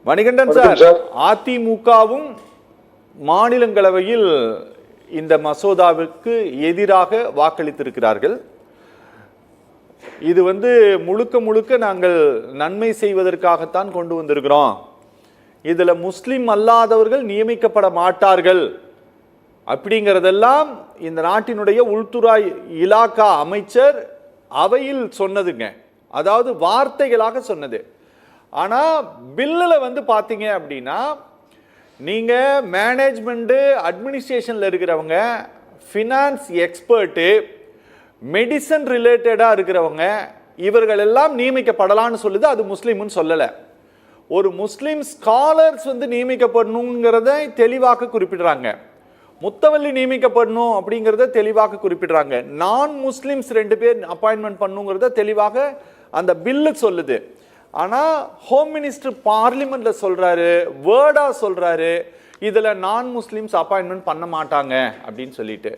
Manikandan sir, அதிமுகவும் மாநிலங்களவையில் இந்த மசோதாவிற்கு எதிராக வாக்களித்திருக்கிறார்கள். இது முழுக்க முழுக்க நாங்கள் நன்மை செய்வதற்காகத்தான் கொண்டு வந்திருக்கிறோம், இதுல முஸ்லிம் அல்லாதவர்கள் நியமிக்கப்பட மாட்டார்கள் அப்படிங்கிறதெல்லாம் இந்த நாட்டினுடைய உள்துறை இலாக்கா அமைச்சர் அவையில் சொன்னதுங்க. அதாவது வார்த்தைகளாக சொன்னது. ஆனா பில்லுல பாத்தீங்க அப்படின்னா, நீங்க மேனேஜ்மெண்ட் அட்மினிஸ்ட்ரேஷன்ல இருக்கிறவங்க, ஃபினான்ஸ் எக்ஸ்பர்ட்டு, மெடிசன் ரிலேட்டடா இருக்கிறவங்க, இவர்கள் எல்லாம் நியமிக்கப்படலான்னு சொல்லுது. அது முஸ்லீம்னு சொல்லல. ஒரு முஸ்லிம் ஸ்காலர்ஸ் நியமிக்கப்படணுங்கிறத தெளிவாக குறிப்பிடுறாங்க. முத்தவல்லி நியமிக்கப்படணும் அப்படிங்கிறத தெளிவாக குறிப்பிடுறாங்க. நான் முஸ்லிம்ஸ் 2 பேர் அப்பாயின்மெண்ட் பண்ணுங்கிறத தெளிவாக அந்த பில்லு சொல்லுது. ஆனா ஹோம் மினிஸ்டர் பார்லிமெண்ட்ல சொல்றாரு, வேர்டா சொல்றாரு, இதுல நான் முஸ்லிம்ஸ் அப்பாயின்மெண்ட் பண்ண மாட்டாங்க அப்படின்னு சொல்லிட்டு.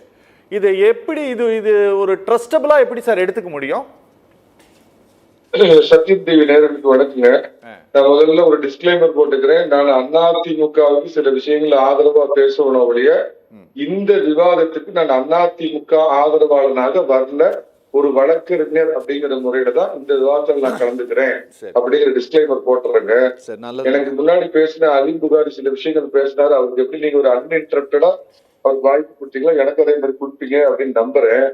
இது எப்படி இது ஒரு ட்ரஸ்டபிளா எப்படி சார் எடுத்துக்க முடியும்? சத்யம் டிவி நேரத்துக்கு வணக்கங்க. நான் முதல்ல ஒரு டிஸ்க்ளைமர் போட்டுக்கிறேன். நான் அதிமுகவுக்கு சில விஷயங்கள் ஆதரவா பேசணும் ஒழிய இந்த விவாதத்துக்கு நான் அதிமுக ஆதரவாளனாக வரல, ஒரு வழக்கறிஞர் அப்படிங்கிற முறையில தான் இந்த விவாதத்தில் நான் கலந்துக்கிறேன் அப்படிங்கிற டிஸ்க்ளைமர் போட்டுறேங்க. எனக்கு முன்னாடி பேசின அலி புகாரி சில விஷயங்கள் பேசினாரு. அவருக்கு எப்படி நீங்க ஒரு அன்இன்டரப்டடா அவருக்கு வாய்ப்பு கொடுத்தீங்களோ எனக்கு அதே மாதிரி கொடுப்பீங்க அப்படின்னு நம்புறேன்.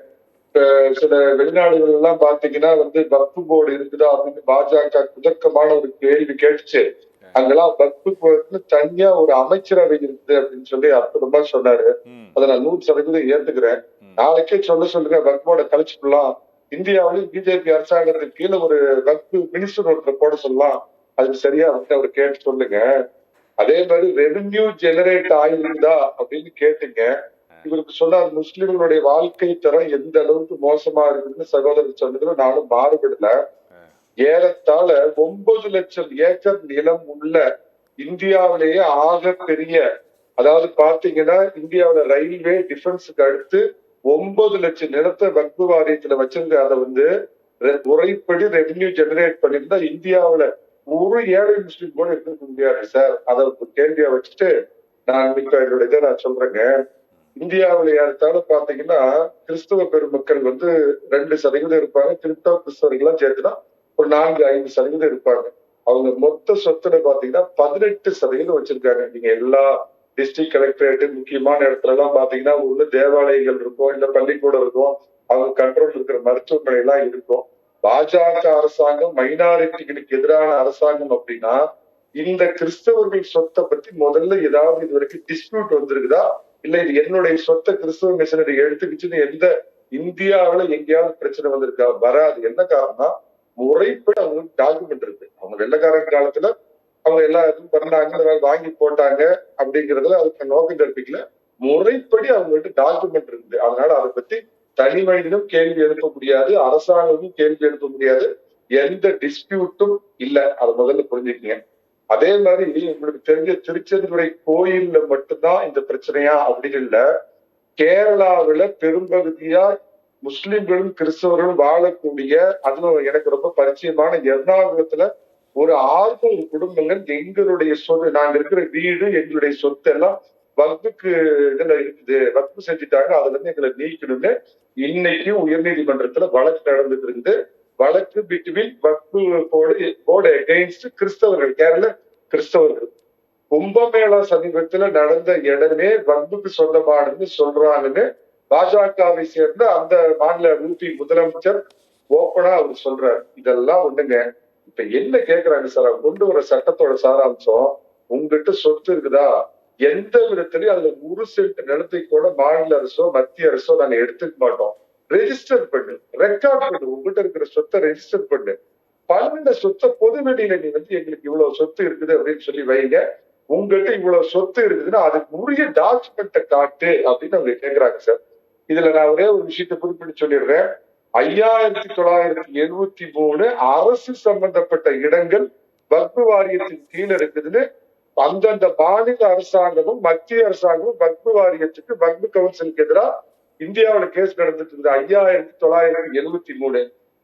சில வெளிநாடுகள் எல்லாம் பாத்தீங்கன்னா வக்ஃபு போர்டு இருக்குதா அப்படின்னு பாஜக குதர்க்கமான ஒரு கேள்வி கேட்டுச்சு. அங்கெல்லாம் வக்ஃபுக்கு தனியா ஒரு அமைச்சரவை இருக்குது அப்படின்னு சொல்லி அற்புதமா சொன்னாரு. அதை நான் 100% ஏத்துக்கிறேன். நாளைக்கே சொல்லுங்க வக்ஃபோட கழிச்சுக்கலாம். இந்தியாவிலும் பிஜேபி அரசாங்கத்துக்கு கீழே ஒரு வக்ஃபு மினிஸ்டர் ஒருத்தர் போட சொல்லலாம். அதுக்கு சரியா அவர் கேட்டு சொல்லுங்க. அதே மாதிரி ரெவென்யூ ஜெனரேட் ஆயிருக்குதா அப்படின்னு கேட்டுங்க. இவருக்கு சொன்னார் முஸ்லிம்களுடைய வாழ்க்கை தரம் எந்த அளவுக்கு மோசமா இருக்குன்னு சகோதரர் சொன்னதுல நானும் மாறுபடல. ஏறத்தாழ 9 லட்சம் ஏக்கர் நிலம் உள்ள இந்தியாவிலேயே ஆக பெரிய, அதாவது பாத்தீங்கன்னா இந்தியாவில ரயில்வே டிஃபென்ஸுக்கு அடுத்து 9 லட்சம் நிலத்தை வக்ஃபு வாரியத்துல வச்சிருந்த அதை முறைப்படி ரெவென்யூ ஜெனரேட் பண்ணிருந்தா இந்தியாவில ஒரு ஏழை முஸ்லிம் கூட இருக்க முடியாது சார். அதை கேள்வியா வச்சுட்டு நான் மிக்க என்னோட இதை நான் சொல்றேங்க. இந்தியாவில ஏறத்தாலும் பாத்தீங்கன்னா கிறிஸ்தவ பெருமக்கள் 2% இருப்பாங்க. கிறிஸ்தவர்கள்லாம் சேர்த்துனா ஒரு 4-5% இருப்பாங்க. அவங்க மொத்த சொத்துல பாத்தீங்கன்னா 18% வச்சிருக்காங்க. நீங்க எல்லா டிஸ்ட்ரிக்ட் கலெக்டரேட் முக்கியமான இடத்துல எல்லாம் பாத்தீங்கன்னா ஒண்ணு தேவாலயங்கள் இருக்கும், இல்ல பள்ளிக்கூடம் இருக்கும், அவங்க கண்ட்ரோல் இருக்கிற மருத்துவமனை எல்லாம் இருக்கும். பாஜக அரசாங்கம் மைனாரிட்டிகளுக்கு எதிரான அரசாங்கம் அப்படின்னா இந்த கிறிஸ்தவர்கள் சொத்தை பத்தி முதல்ல ஏதாவது இது வரைக்கும் டிஸ்பியூட் வந்திருக்குதா, இல்ல இது என்னுடைய சொத்தை கிறிஸ்தவ மிஷனரி எடுத்துக்கிச்சுன்னு எந்த இந்தியாவில எங்கேயாவது பிரச்சனை வந்திருக்கா? வராது. என்ன காரணம்? முறைப்படி அவங்களுக்கு டாக்குமெண்ட் இருக்கு. அவங்க வெள்ளக்காரன் காலத்துல அவங்க எல்லா இதுவும் பண்ணாங்க, வாங்கி போட்டாங்க அப்படிங்கறதுல அதுக்கு நோக்கம் தெரிவிக்கல. முறைப்படி அவங்ககிட்ட டாக்குமெண்ட் இருக்குது. அதனால அதை பத்தி தனி மனிதனும் கேள்வி எழுப்ப முடியாது, அரசாங்கமும் கேள்வி எழுப்ப முடியாது, எந்த டிஸ்பியூட்டும் இல்ல. அதை முதல்ல புரிஞ்சுக்கீங்க. அதே மாதிரி உங்களுக்கு தெரிஞ்ச திருச்செந்துறை கோயில்ல மட்டும்தான் இந்த பிரச்சனையா அப்படின்னு இல்ல. கேரளாவில பெரும்பகுதியா முஸ்லிம்களும் கிறிஸ்தவர்களும் வாழக்கூடிய, அதுவும் எனக்கு ரொம்ப பரிச்சயமான எர்ணாகுளத்துல ஒரு 600 குடும்பங்கள் எங்களுடைய சொத்து, நாங்க இருக்கிற வீடு, எங்களுடைய சொத்து எல்லாம் வக்ஃபுக்கு இதுல இருக்குது, வக்ஃபு செஞ்சுட்டாங்க, அதுல இருந்து எங்களை நீக்கணும்னு இன்னைக்கும் உயர்நீதிமன்றத்துல வழக்கு நடந்துட்டு இருக்குது. வழக்கு பிட்வீன் வக்ஃபு போர்டு அகைன்ஸ்ட் கிறிஸ்தவர்கள், கேரள கிறிஸ்தவர்கள். கும்பமேளா சமீபத்துல நடந்த இடமே வக்ஃபுக்கு சொந்தமானதுன்னு சொல்றாங்கன்னு பாஜகவை சேர்ந்த அந்த மாநில யூபி முதலமைச்சர் ஓப்பனா அவர் சொல்றாரு. இதெல்லாம் ஒண்ணுங்க. இப்ப என்ன கேக்குறாங்க சார், அவங்க கொண்டு வர சட்டத்தோட சாராம்சம், உங்ககிட்ட சொத்து இருக்குதா, எந்த விதத்திலயும் அதுல 1 சென்ட் நிலத்தை கூட மாநில அரசோ மத்திய அரசோ நாங்க எடுத்துக்க மாட்டோம். ரெஜிஸ்டர் பண்ணு, ரெக்கார்ட் பண்ணு, உங்ககிட்ட இருக்கிற சொத்தை ரெஜிஸ்டர் பண்ணு, பன்னெண்டு சொத்தை பொது வெளியில நீ எங்களுக்கு இவ்வளவு சொத்து இருக்குது அப்படின்னு சொல்லி வைங்க. உங்ககிட்ட இவ்வளவு சொத்து இருக்குதுன்னா அதுக்கு உரிய டாக்குமெண்ட்டை காட்டு அப்படின்னு அவங்க கேட்கிறாங்க சார். இதுல நான் ஒரே ஒரு விஷயத்தை குறிப்பிட்டு சொல்லிடுறேன். 5973 அரசு சம்பந்தப்பட்ட இடங்கள் வக்ஃபு வாரியத்தின் கீழே இருக்குதுன்னு அந்தந்த மாநில அரசாங்கமும் மத்திய அரசாங்கமும் வக்ஃபு வாரியத்துக்கு, வக்ஃபு கவுன்சிலுக்கு எதிராக இந்தியாவில கேஸ் நடந்துட்டு இருந்தது. 5973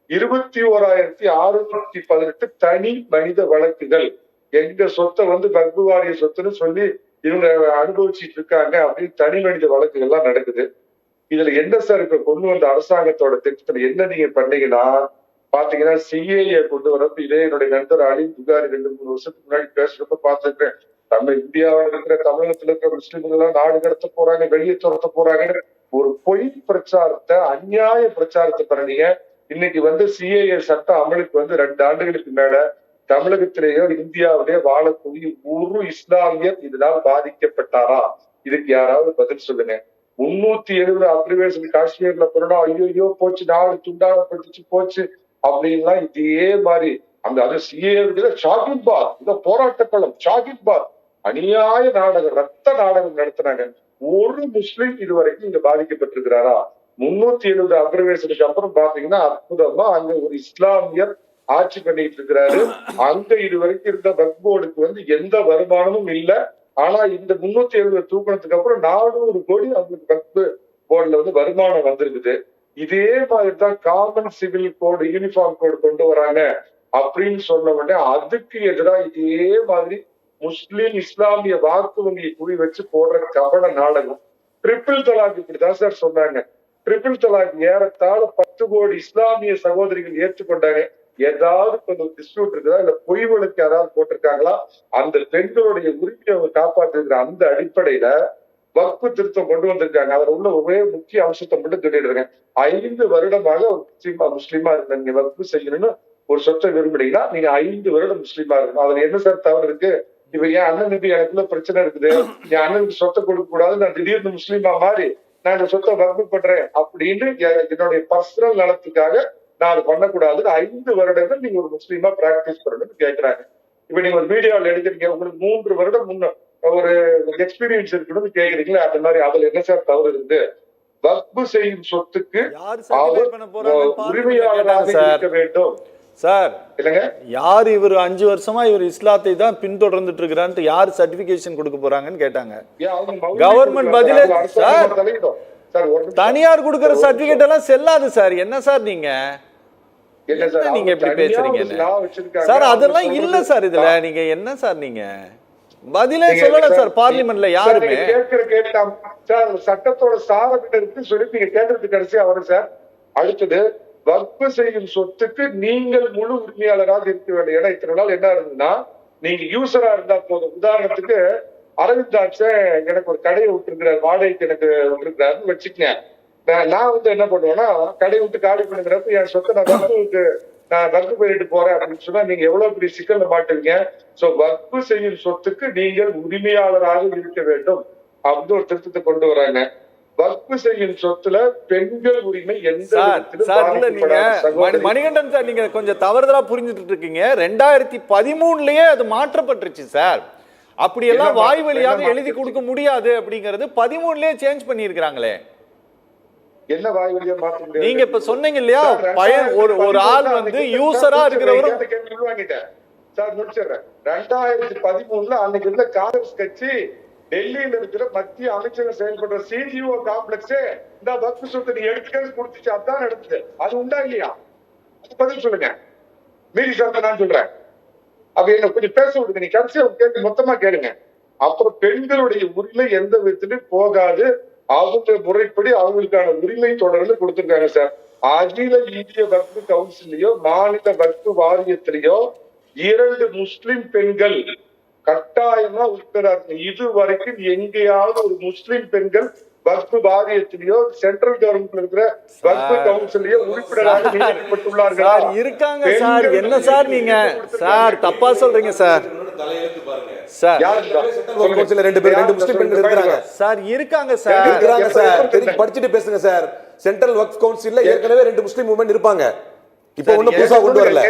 21,618 தனி மனித வழக்குகள் எங்க சொத்தை வந்து வக்பு வாரிய சொத்துன்னு சொல்லி இவங்க அனுபவிச்சுட்டு இருக்காங்க அப்படின்னு தனி மனித வழக்குகள்லாம் நடக்குது. இதுல என்ன சார் இப்ப கொண்டு வந்த அரசாங்கத்தோட திட்டத்துல என்ன நீங்க பண்ணீங்கன்னா பாத்தீங்கன்னா சிஏஏ கொண்டு வரப்ப இதே என்னுடைய நண்பர் அலி புகாரி 2-3 வருஷத்துக்கு முன்னாடி பேசுறப்ப பார்த்திருக்கேன். நம்ம இந்தியாவில் இருக்கிற தமிழகத்துல இருக்கிற முஸ்லிம்கள் எல்லாம் நாடு கடத்த போறாங்க, வெளியே துரத்த போறாங்கன்னு ஒரு பொய் பிரச்சாரத்தை, அநியாய பிரச்சாரத்தை பண்ணீங்க. இன்னைக்கு வந்து சிஏஏ சட்டம் அமலுக்கு வந்து 2 ஆண்டுகளுக்கு மேல தமிழகத்திலேயோ இந்தியாவிலேயோ வாழக்கூடிய ஒரு இஸ்லாமியர் இதனால் பாதிக்கப்பட்டாரா? இதுக்கு யாராவது பதில் சொல்லுங்க. 370 அப்ரிவேஷன் காஷ்மீர்ல போறோம், ஐயோ போச்சு, நாடு துண்டாடப்பட்டுச்சு போச்சு அப்படின்லாம் இதே மாதிரி அந்த அது சிஏ ஷாகித் பாத், இந்த போராட்ட களம் ஷாகித் பாத் அநியாய நாடகம், ரத்த நாடகம் நடத்தினாங்க. ஒரு முஸ்லிம் இதுவரைக்கும் இங்க பாதிக்கப்பட்டிருக்கிறாரா? 370 அப்ரிவேஷனுக்கு அப்புறம் பாத்தீங்கன்னா அற்புதமா அங்க ஒரு இஸ்லாமியர் ஆட்சி பண்ணிட்டு இருக்கிறாரு. அங்க இதுவரைக்கும் இருந்த வக்ஃப் போர்டுக்கு வந்து எந்த வருமானமும் இல்ல. ஆனா இந்த 370 தூக்கினதுக்கு அப்புறம் 400 கோடி அவங்களுக்கு வக்ஃப் போர்டுல வந்து வருமானம் வந்திருக்குது. இதே மாதிரிதான் காமன் சிவில் கோடு, யூனிஃபார்ம் கோடு கொண்டு வராங்க அப்படின்னு சொன்ன உடனே அதுக்கு எதிராக இதே மாதிரி முஸ்லிம் இஸ்லாமிய வாக்கு வங்கியை குறி வச்சு போடுற கபட நாடகம். ட்ரிபிள் தலாக் இப்படிதான் சார் சொன்னாங்க. ட்ரிபிள் தலாக் ஏறத்தாழ 10 கோடி இஸ்லாமிய சகோதரிகள் ஏற்றுக்கொண்டாங்க. ஏதாவது கொஞ்சம் டிஸ்பியூட் இருக்குதா, இல்ல பொய் வழக்கு யாராவது போட்டிருக்காங்களா? அந்த பெண்களுடைய உரிமையை அவங்க காப்பாற்றுகிற அந்த அடிப்படையில வக்ஃபு திருத்தம் கொண்டு வந்திருக்காங்க. அதுல உள்ள ஒரே முக்கிய அம்சத்தை மட்டும் சொல்லிடுறேங்க. 5 வருடமாக ஒரு முஸ்லீமா இருக்க நீங்க வக்ஃபு செய்யணும்னு ஒரு சொத்தை விரும்புனீங்கன்னா நீங்க 5 வருடம் முஸ்லீமா இருக்கணும். அதுல என்ன சார் தவறு இருக்கு? இப்ப என் அண்ணனுக்கு எனக்குள்ள பிரச்சனை இருக்குது, என் அண்ணனுக்கு சொத்தை கொடுக்க கூடாது, நான் திடீர்னு முஸ்லீமா மாறி நான் இந்த சொத்தை வக்ஃபு பண்றேன் அப்படின்னு என்னுடைய பர்சனல் நலத்துக்காக நான் அது பண்ணக்கூடாதுன்னு 5 வருடங்கள் நீங்க ஒரு முஸ்லீமா பிராக்டிஸ் பண்ணணும்னு கேட்கிறாங்க. இப்ப நீங்க ஒரு வீடியோவில் எடுக்கிறீங்க, உங்களுக்கு 3 வருடம் முன்ன ஒரு எக்ஸ்பீரியன்ஸ் இருக்கணும்னு கேக்குறீங்களா? அந்த மாதிரி அதுல என்ன சார் தவறு இருக்கு? வக்ஃபு செய்யும் சொத்துக்கு உரிமையாளராக இருக்க வேண்டும் சார். இல்லங்க, யார் இவர் 5 வருஷமா இவர் இஸ்லாத்தை தான் பின்தொடர்ந்துட்டு இருக்கிறான்னு யார் சர்டிபிகேஷன் கொடுக்க போறாங்கன்னு கேட்டாங்க. கவர்மெண்ட் பதிலே சார், தனியார் கொடுக்கிற சர்டிபிகேட் எல்லாம் செல்லாது சார். என்ன சார் நீங்க நீங்க இப்படி பேசுறீங்க சார்? அதெல்லாம் இல்ல சார். இதுல நீங்க என்ன சார் நீங்க பதிலே சொல்லல சார். பார்லிமெண்ட்ல யாருமே கேட்கலாம் சார். சட்டத்தோட சாரத்தை இருக்கு சொல்லி நீங்க கேட்கறதுக்கு கடைசியா வரும் சார். அடுத்தது வக்ஃபு செய்யும் சொத்துக்கு நீங்கள் முழு உரிமையாளராக இருக்க வேண்டும். ஏன்னா இத்தனை நாள் என்ன இருந்ததுன்னா நீங்க யூசரா இருந்தா போதும். உதாரணத்துக்கு அரவிந்த் தாட்சன் எனக்கு ஒரு கடையை விட்டுருக்கிறார், வாடகைக்கு எனக்கு விட்டுருக்கிறாருன்னு வச்சுக்கங்க. நான் வந்து என்ன பண்ணுவேன்னா கடையை விட்டு காலி பண்ணுங்கிறப்ப என் சொத்தை நான் வக்ஃபு பண்ணிட்டு போறேன் அப்படின்னு சொன்னா நீங்க எவ்வளவு பெரிய சிக்கல்ல மாட்டுவீங்க. சோ வக்ஃபு செய்யும் சொத்துக்கு நீங்கள் உரிமையாளராக இருக்க வேண்டும் அப்படின்னு ஒரு திருத்தத்தை கொண்டு வராங்க. வக்ஃபு செய்யும் சொத்துல பெண்கள் உரிமை எந்த மணிகண்டன் சார் நீங்க கொஞ்சம் தவறுதலா புரிஞ்சுட்டு இருக்கீங்க. 2013லயே அது மாற்றப்பட்டுருச்சு சார். அப்படியெல்லாம் வாய் வழியாக எழுதி கொடுக்க முடியாது அப்படிங்கறது 13லயே சேஞ்ச் பண்ணிருக்காங்களே. என்ன வாய் வழியா மாற்ற முடியாது? நீங்க இப்ப சொன்னீங்க இல்லையா, ஒரு ஆள் வந்து யூசரா இருக்கிறவரும் சார் முடிச்சிடுறேன். 2013ல அன்னைக்கு இருந்த காங்கிரஸ் கட்சி டெல்லியில இருக்கிற மத்திய அமைச்சகம் செயல்படுற சிஜிஓ காம்ப்ளெக்ஸ் இந்த வக்ஃபு சொத்தை நீ எடுத்துக்கிறது கொடுத்துச்சு. அதான் நடந்தது. அது உண்டா இல்லையா? அது பதில் சொல்லுங்க. மீறி சார் நான் சொல்றேன். அப்ப என்ன கொஞ்சம் பேச விடுங்க. நீ கடைசியா கேட்டு மொத்தமா கேளுங்க. அப்புறம் பெண்களுடைய உரிமை எந்த விதத்திலும் போகாது. அவங்க முறைப்படி அவங்களுக்கான உரிமை தொடர்ந்து கொடுத்திருக்காங்க சார். அகில இந்திய வக்ஃபு கவுன்சிலையோ மாநில வக்ஃபு வாரியத்திலேயோ 2 முஸ்லிம் பெண்கள் கட்டாயமா உறுப்பினர்கள். இதுவரைக்கும் எங்கேயாவது ஒரு முஸ்லிம் பெண்கள் வக்ஃபு வாரியத்திலேயோ சென்ட்ரல் கவர்மெண்ட்ல இருக்கிற வக்ஃபு கவுன்சிலையோ உறுப்பினராக நியமிக்கப்பட்டுள்ளார்களா? இருக்காங்க சார். என்ன சார் நீங்க சார் தப்பா சொல்றீங்க சார். சார் கவுன்சில்ல 2 முஸ்லிம் பெண்கள் இருக்காங்க சார். இருக்காங்க சார். இருக்காங்க சார். தெரிஞ்சு படிச்சிட்டு பேசுங்க சார். சென்ட்ரல் வக்ஃப் கவுன்சில்ல ஏற்கனவே 2 முஸ்லிம் உமன் இருப்பாங்க. இப்போ ஒண்ணு புதுசா கொண்டு வரல.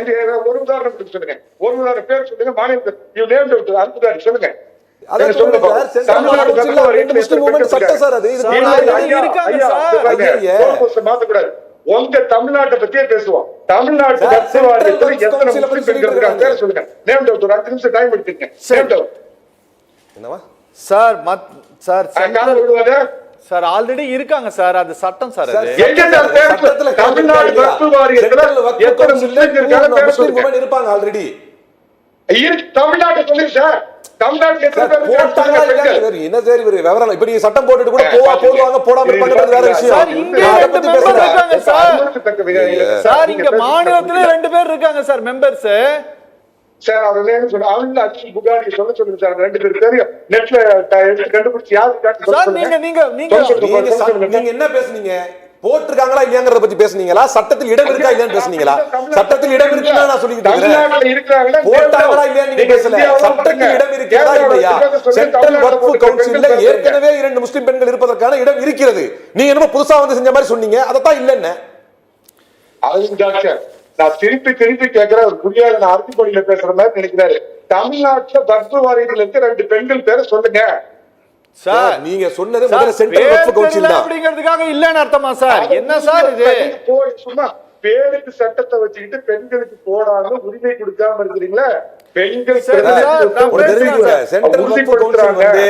ஒரு உதாரணத்துக்கு சொல்லுங்க. ஒரு உதாரண பேர் சொல்லுங்க. மாநில யூ நேம் இட் அல்புதாரி சொல்லுங்க. அத சொல்லுங்க சார். சென்ட்ரல் கவுன்சில்ல 2 முஸ்லிம் உமன் சட்டம் சார். அது இருக்காங்க சார். ஐயா மாத்த கூடாது. உங்க தமிழ்நாட்டை பத்தியே பேசுவோம். தமிழ்நாட்டு வக்ஃபு வாரியத்துல எத்தனை முஸ்லிம் பெண்கள் இருக்காங்க பேர் சொல்லுங்க. Name doubt. ஒரு 5 நிமிஷம் டைம் எடுத்துக்கங்க. Name doubt. என்னவா சார் சார் சார் ஆல்ரெடி இருக்காங்க சார். அது சட்டம் சார். அது தமிழ்நாடு வக்ஃபு வாரியத்துல எத்தனை முஸ்லிம் இருக்காங்க பேர் சொல்லுங்க. இருப்பாங்க ஆல்ரெடி. தமிழ்நாட்டை சொல்லுங்க சார். தமிழ்நாட்டுல எத்தனை பேர் இருக்காங்க போட்டாங்களா சொல்லுங்க இல்லையா? பெண்கள். என்ன சார் இவரு விவரம்? இப்ப நீங்க சட்டம் போட்டுட்டு கூட போடுவாங்க போடாம இருப்பாங்க வேற விஷயம். சார், இங்க நான் அதை ரெண்டு பத்தி member பேசுறேன். இருக்காங்க சார். அனுமதிக்கத்தக்க விதம். சார் இங்க மாநிலத்துல 2 பேர் இருக்காங்க சார் மெம்பர்ஸ். சார் அவர் என்ன சொல்ற அவங்க அச்சு புகாரி சொல்ல சொல்லுங்க சார். 2 பேர் நெட்ல எடுத்து கண்டுபிடிச்சு யாரு சார் நீங்க நீங்க நீங்க நீங்க என்ன பேசுனீங்க? போட்டிருக்காங்களா இல்லையாங்கறத பத்தி பேசுனீங்களா? சட்டத்தில் இடம் இருக்கா இல்லையான்னு பேசுனீங்களா? சட்டத்தில் இடம் இருக்குன்னு நான் சொல்லிட்டு இருக்கேன். தமிழ்நாட்டுல இருக்கிறாங்க போட்டாங்களா இல்லையான்னு நீங்க பேசல. சட்டத்தில் இடம் இருக்கிறதா இல்லையா? சென்ட்ரல் வக்ஃப் கவுன்சில்ல ஏற்கனவே 2 முஸ்லிம் பெண்கள் இருப்பதற்கான இடம் இருக்கிறது. நீங்க என்னமோ புதுசா வந்து செஞ்ச மாதிரி சொன்னீங்க. அதத்தான் இல்லன்னு. அதுவும் டாக்டர் நான் திருப்பி கேட்கிற ஒரு புரியாத நான் அருத்திப்பொழியில பேசுற மாதிரி நினைக்கிறாரு. தமிழ்நாட்டுல வக்ஃப் வாரியத்துல இருக்க 2 பெண்கள் பேரை சொல்லுங்க சார். நீங்க சொன்னது முதல்ல சென்ட்ரல் வக்ஃப் கவுன்சில் தான். அப்படிங்கிறதுக்காக இல்லன்னு அர்த்தமா சார்? என்ன சார் இது? சும்மா பேருக்கு சட்டத்தை வச்சுக்கிட்டு பெண்களுக்கு போடாம உரிமை கொடுக்காம இருக்கிறீங்களா? பெண்கள் சென்ட்ரல் வக்ஃப் கவுன்சில் வந்து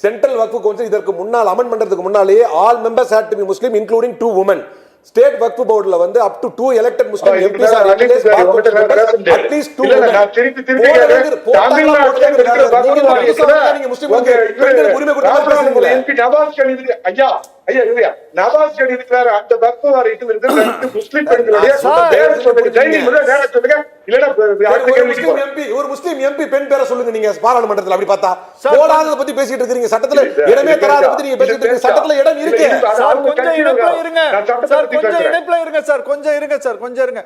சென்ட்ரல் வக்ஃப் கவுன்சில் இதற்கு முன்னால் அமெண்ட் பண்றதுக்கு முன்னாலே all members had to be Muslim including 2 women. State வக்ஃப் போர்டுல வந்து up to 2 elected muslim MPs are at least 2 women. நான் திருப்பி தமிழ்நாட்டுல இருக்கிற நீங்க முஸ்லிம்களுக்கு பெண்களுக்கு உரிமை கொடுத்து பேசுறீங்க. எம்பி நவாஸ் ஷரீப் ஐயா நவாஸ் ஷரீப் இருக்கிறார். அந்த வக்ஃப் வாரியத்தில் இருக்கிற 2 முஸ்லிம் பெண்களுடைய பேர் சொல்லுங்க. தைரியம் இருந்தா நேரா சொல்லுங்க. இல்லனா ஒரு முஸ்லிம் எம்பி பெண் பேரை சொல்லுங்க. நீங்க பாராளுமன்றத்துல அப்படி பார்த்தா போடாதத பத்தி பேசிட்டு இருக்கீங்க. சட்டத்துல இடமே தராத பத்தி நீங்க பேசிட்டு இருக்கீங்க. சட்டத்துல இடம் இருக்கு. சார் கொஞ்சம் இணைப்புல இருங்க சார். கொஞ்சம் இணைப்புல இருங்க சார். கொஞ்சம் இருங்க சார். கொஞ்சம் இருங்க.